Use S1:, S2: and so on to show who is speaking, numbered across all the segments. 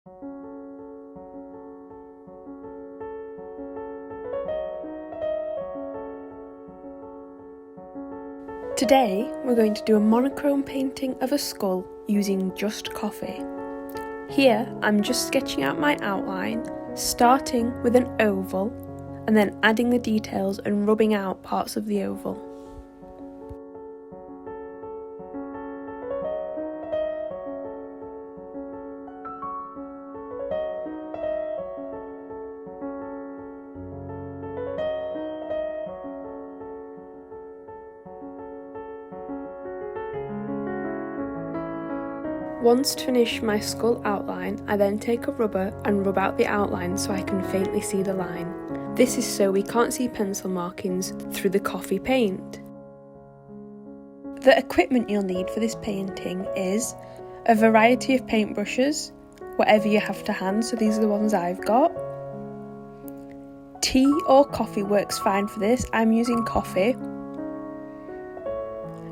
S1: Today we're going to do a monochrome painting of a skull using just coffee. Here I'm just sketching out my outline, starting with an oval and then adding the details and rubbing out parts of the oval. Once finished my skull outline, I then take a rubber and rub out the outline so I can faintly see the line. This is so we can't see pencil markings through the coffee paint. The equipment you'll need for this painting is a variety of paintbrushes, whatever you have to hand, so these are the ones I've got. Tea or coffee works fine for this, I'm using coffee.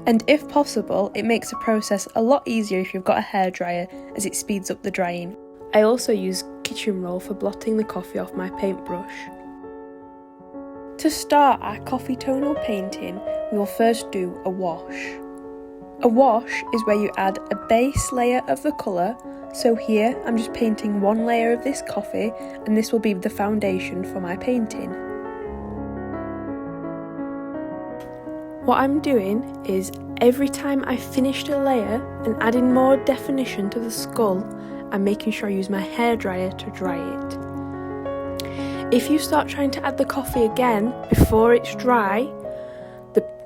S1: And if possible, it makes the process a lot easier if you've got a hairdryer, as it speeds up the drying. I also use kitchen roll for blotting the coffee off my paintbrush. To start our coffee tonal painting, we will first do a wash. A wash is where you add a base layer of the colour, so here I'm just painting one layer of this coffee and this will be the foundation for my painting. What I'm doing is every time I finished a layer and adding more definition to the skull, I'm making sure I use my hairdryer to dry it. If you start trying to add the coffee again before it's dry,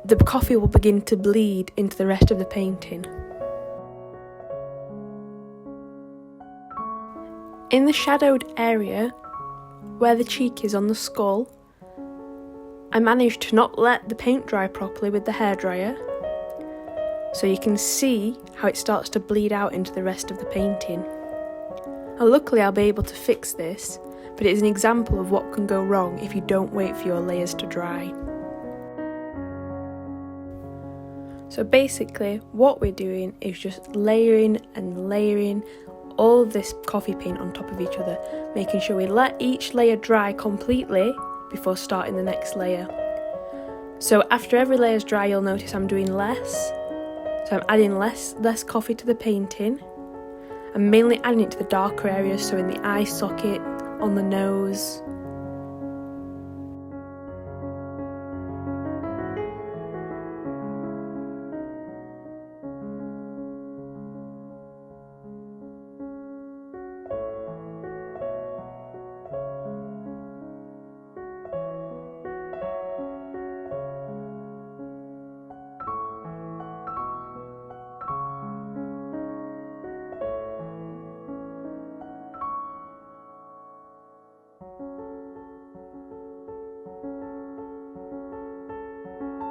S1: the coffee will begin to bleed into the rest of the painting. In the shadowed area, where the cheek is on the skull, I managed to not let the paint dry properly with the hairdryer, so you can see how it starts to bleed out into the rest of the painting. And luckily I'll be able to fix this, but it is an example of what can go wrong if you don't wait for your layers to dry. So basically what we're doing is just layering and layering all of this coffee paint on top of each other, making sure we let each layer dry completely before starting the next layer. So after every layer is dry, you'll notice I'm doing less. So I'm adding less coffee to the painting. I'm mainly adding it to the darker areas, so in the eye socket, on the nose,